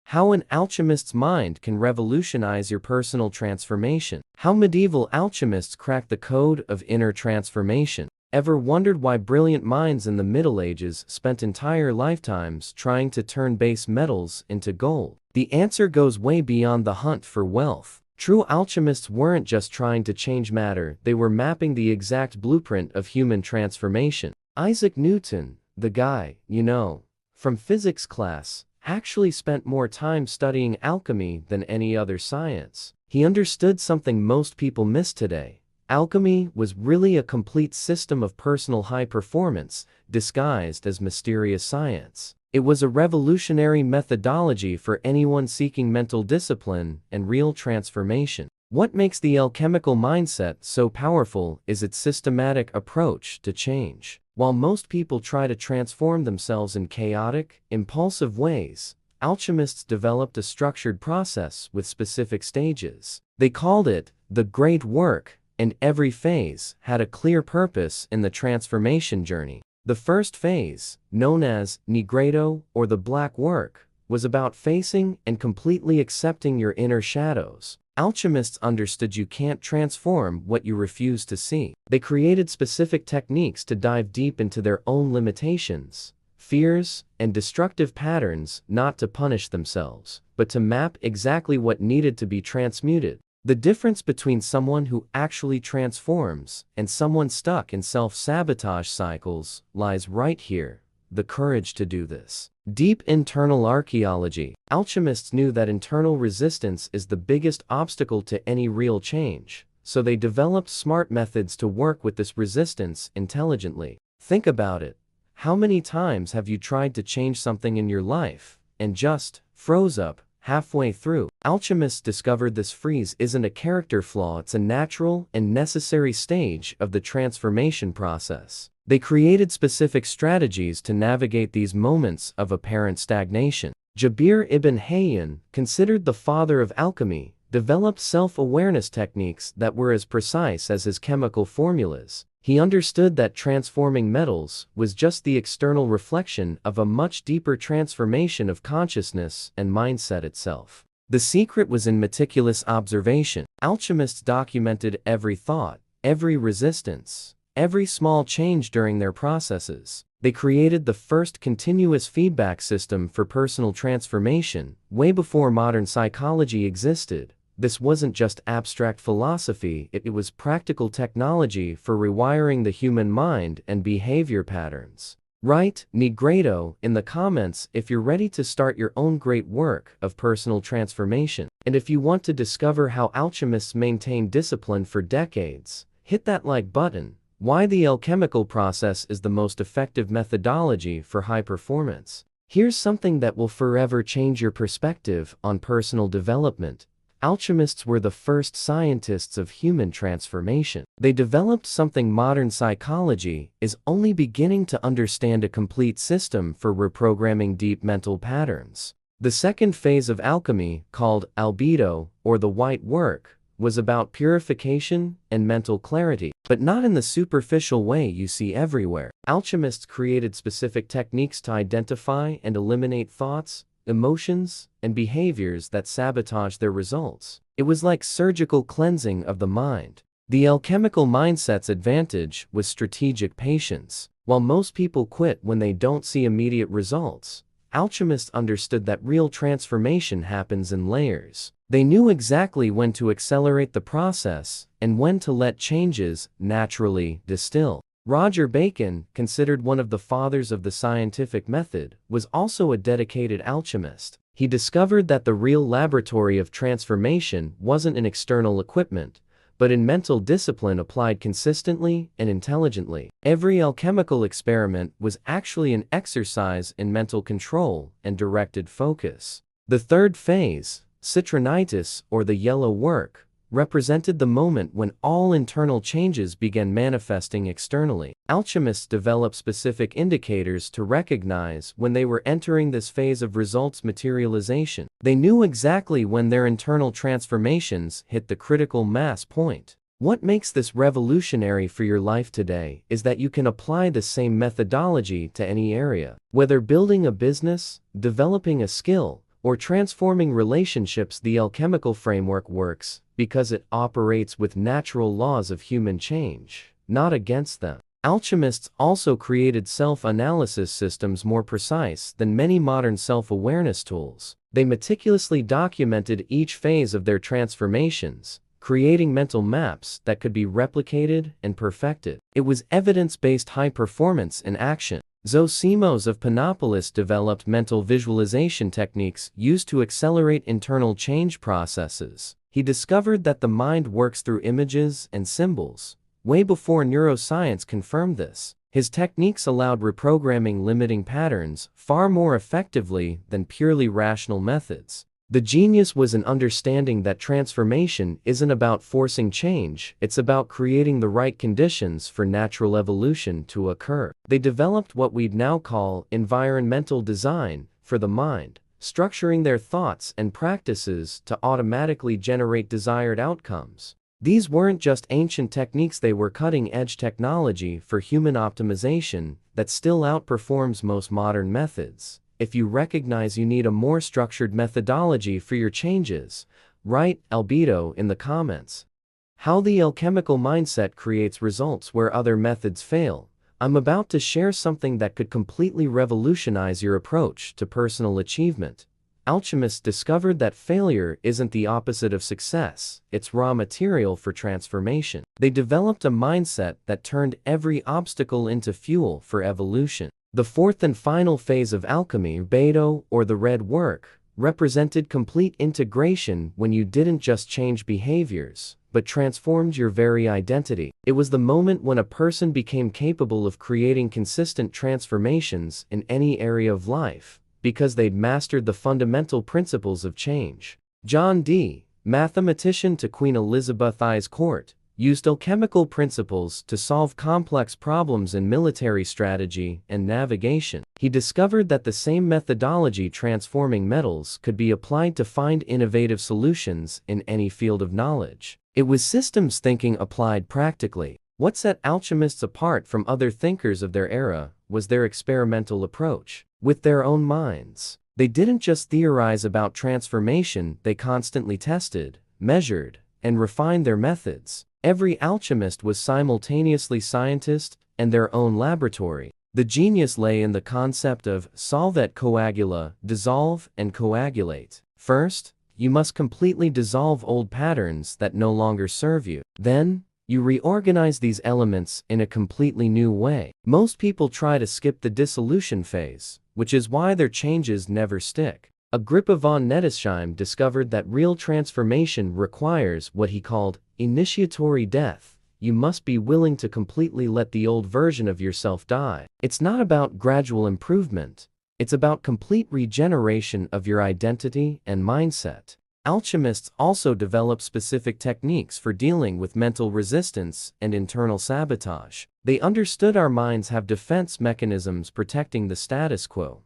How an alchemist's mind can revolutionize your personal transformation. How medieval alchemists cracked the code of inner transformation. Ever wondered why brilliant minds in the Middle Ages spent entire lifetimes trying to turn base metals into gold? The answer goes way beyond the hunt for wealth. True alchemists weren't just trying to change matter, they were mapping the exact blueprint of human transformation. Isaac Newton, the guy, from physics class, actually spent more time studying alchemy than any other science. He understood something most people miss today. Alchemy was really a complete system of personal high performance, disguised as mysterious science. It was a revolutionary methodology for anyone seeking mental discipline and real transformation. What makes the alchemical mindset so powerful is its systematic approach to change. While most people try to transform themselves in chaotic, impulsive ways, alchemists developed a structured process with specific stages. They called it the Great Work, and every phase had a clear purpose in the transformation journey. The first phase, known as Nigredo or the Black Work, was about facing and completely accepting your inner shadows. Alchemists understood you can't transform what you refuse to see. They created specific techniques to dive deep into their own limitations, fears, and destructive patterns, not to punish themselves, but to map exactly what needed to be transmuted. The difference between someone who actually transforms and someone stuck in self-sabotage cycles lies right here: the courage to do this. Deep internal archaeology. Alchemists knew that internal resistance is the biggest obstacle to any real change, so they developed smart methods to work with this resistance intelligently. Think about it. How many times have you tried to change something in your life and just froze up halfway through? Alchemists discovered this freeze isn't a character flaw, it's a natural and necessary stage of the transformation process. They created specific strategies to navigate these moments of apparent stagnation. Jabir ibn Hayyan, considered the father of alchemy, developed self-awareness techniques that were as precise as his chemical formulas. He understood that transforming metals was just the external reflection of a much deeper transformation of consciousness and mindset itself. The secret was in meticulous observation. Alchemists documented every thought, every resistance, every small change during their processes. They created the first continuous feedback system for personal transformation, way before modern psychology existed. This wasn't just abstract philosophy, it was practical technology for rewiring the human mind and behavior patterns. Write Nigredo in the comments if you're ready to start your own great work of personal transformation. And if you want to discover how alchemists maintained discipline for decades, hit that like button. Why the alchemical process is the most effective methodology for high performance. Here's something that will forever change your perspective on personal development. Alchemists were the first scientists of human transformation. They developed something modern psychology is only beginning to understand: a complete system for reprogramming deep mental patterns. The second phase of alchemy, called Albedo, or the White Work, was about purification and mental clarity, but not in the superficial way you see everywhere. Alchemists created specific techniques to identify and eliminate thoughts, emotions, and behaviors that sabotage their results. It was like surgical cleansing of the mind. The alchemical mindset's advantage was strategic patience. While most people quit when they don't see immediate results, alchemists understood that real transformation happens in layers. They knew exactly when to accelerate the process and when to let changes naturally distill. Roger Bacon, considered one of the fathers of the scientific method, was also a dedicated alchemist. He discovered that the real laboratory of transformation wasn't in external equipment, but in mental discipline applied consistently and intelligently. Every alchemical experiment was actually an exercise in mental control and directed focus. The third phase, Citrinitas, or the Yellow Work, represented the moment when all internal changes began manifesting externally. Alchemists developed specific indicators to recognize when they were entering this phase of results materialization. They knew exactly when their internal transformations hit the critical mass point. What makes this revolutionary for your life today is that you can apply the same methodology to any area. Whether building a business, developing a skill, or transforming relationships. The alchemical framework works because it operates with natural laws of human change, not against them. Alchemists also created self-analysis systems more precise than many modern self-awareness tools. They meticulously documented each phase of their transformations, creating mental maps that could be replicated and perfected. It was evidence-based high performance in action. Zosimos of Panopolis developed mental visualization techniques used to accelerate internal change processes. He discovered that the mind works through images and symbols, way before neuroscience confirmed this. His techniques allowed reprogramming limiting patterns far more effectively than purely rational methods. The genius was in understanding that transformation isn't about forcing change, it's about creating the right conditions for natural evolution to occur. They developed what we'd now call environmental design for the mind, structuring their thoughts and practices to automatically generate desired outcomes. These weren't just ancient techniques, they were cutting-edge technology for human optimization that still outperforms most modern methods. If you recognize you need a more structured methodology for your changes, write Albedo in the comments. How the alchemical mindset creates results where other methods fail. I'm about to share something that could completely revolutionize your approach to personal achievement. Alchemists discovered that failure isn't the opposite of success, it's raw material for transformation. They developed a mindset that turned every obstacle into fuel for evolution. The fourth and final phase of alchemy, Rubedo, or the red work, represented complete integration when you didn't just change behaviors, but transformed your very identity. It was the moment when a person became capable of creating consistent transformations in any area of life, because they'd mastered the fundamental principles of change. John Dee, mathematician to Queen Elizabeth I's court, used alchemical principles to solve complex problems in military strategy and navigation. He discovered that the same methodology transforming metals could be applied to find innovative solutions in any field of knowledge. It was systems thinking applied practically. What set alchemists apart from other thinkers of their era was their experimental approach. With their own minds, they didn't just theorize about transformation, they constantly tested, measured, and refined their methods. Every alchemist was simultaneously scientist and their own laboratory. The genius lay in the concept of solve et coagula, dissolve and coagulate. First, you must completely dissolve old patterns that no longer serve you. Then, you reorganize these elements in a completely new way. Most people try to skip the dissolution phase, which is why their changes never stick. Agrippa von Nettesheim discovered that real transformation requires what he called initiatory death. You must be willing to completely let the old version of yourself die. It's not about gradual improvement. It's about complete regeneration of your identity and mindset. Alchemists also develop specific techniques for dealing with mental resistance and internal sabotage. They understood our minds have defense mechanisms protecting the status quo,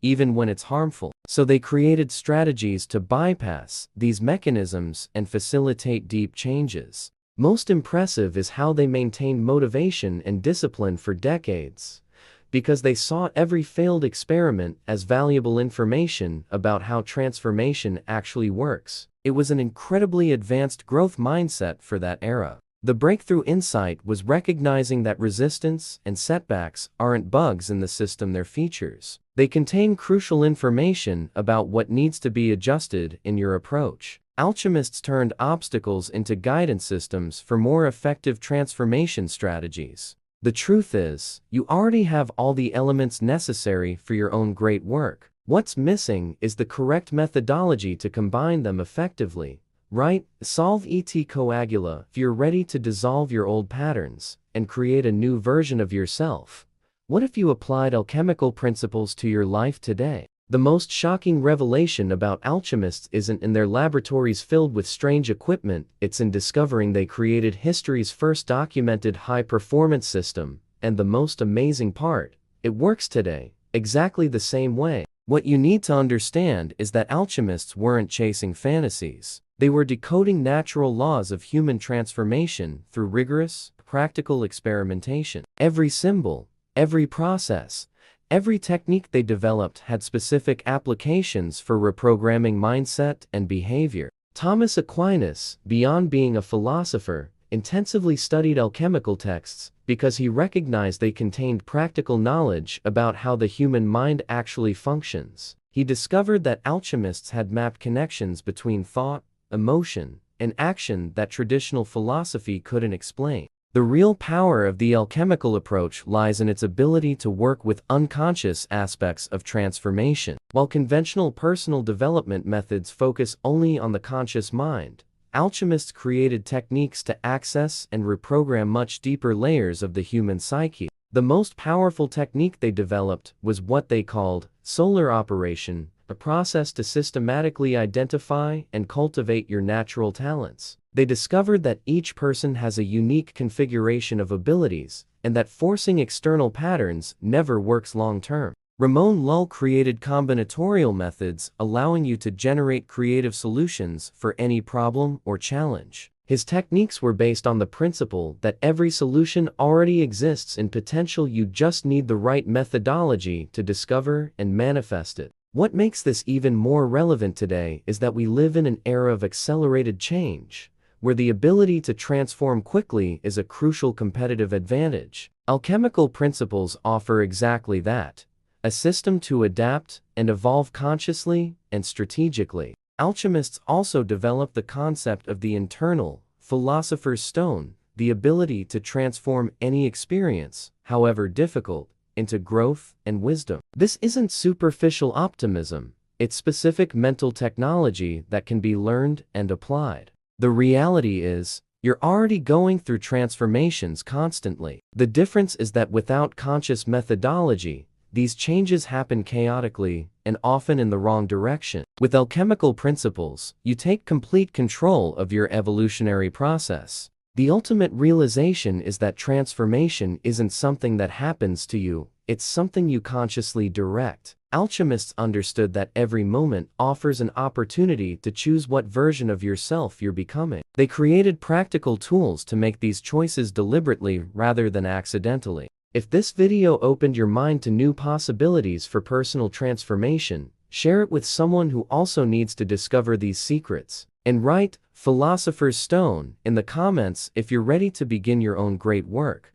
even when it's harmful. So they created strategies to bypass these mechanisms and facilitate deep changes. Most impressive is how they maintained motivation and discipline for decades, because they saw every failed experiment as valuable information about how transformation actually works. It was an incredibly advanced growth mindset for that era. The breakthrough insight was recognizing that resistance and setbacks aren't bugs in the system, they're features. They contain crucial information about what needs to be adjusted in your approach. Alchemists turned obstacles into guidance systems for more effective transformation strategies. The truth is, you already have all the elements necessary for your own great work. What's missing is the correct methodology to combine them effectively. Right? Solve et coagula. If you're ready to dissolve your old patterns and create a new version of yourself, what if you applied alchemical principles to your life today? The most shocking revelation about alchemists isn't in their laboratories filled with strange equipment, it's in discovering they created history's first documented high-performance system, and the most amazing part, it works today, exactly the same way. What you need to understand is that alchemists weren't chasing fantasies. They were decoding natural laws of human transformation through rigorous, practical experimentation. Every symbol, every process, Every technique they developed had specific applications for reprogramming mindset and behavior. Thomas Aquinas, beyond being a philosopher, intensively studied alchemical texts because he recognized they contained practical knowledge about how the human mind actually functions. He discovered that alchemists had mapped connections between thought, emotion, and action that traditional philosophy couldn't explain. The real power of the alchemical approach lies in its ability to work with unconscious aspects of transformation. While conventional personal development methods focus only on the conscious mind, alchemists created techniques to access and reprogram much deeper layers of the human psyche. The most powerful technique they developed was what they called solar operation, a process to systematically identify and cultivate your natural talents. They discovered that each person has a unique configuration of abilities, and that forcing external patterns never works long-term. Ramon Lull created combinatorial methods allowing you to generate creative solutions for any problem or challenge. His techniques were based on the principle that every solution already exists in potential, you just need the right methodology to discover and manifest it. What makes this even more relevant today is that we live in an era of accelerated change, where the ability to transform quickly is a crucial competitive advantage. Alchemical principles offer exactly that, a system to adapt and evolve consciously and strategically. Alchemists also developed the concept of the internal philosopher's stone, the ability to transform any experience, however difficult, into growth and wisdom. This isn't superficial optimism, it's specific mental technology that can be learned and applied. The reality is, you're already going through transformations constantly. The difference is that without conscious methodology, these changes happen chaotically and often in the wrong direction. With alchemical principles, you take complete control of your evolutionary process. The ultimate realization is that transformation isn't something that happens to you, it's something you consciously direct. Alchemists understood that every moment offers an opportunity to choose what version of yourself you're becoming. They created practical tools to make these choices deliberately rather than accidentally. If this video opened your mind to new possibilities for personal transformation, share it with someone who also needs to discover these secrets. And write "Philosopher's Stone" in the comments if you're ready to begin your own great work.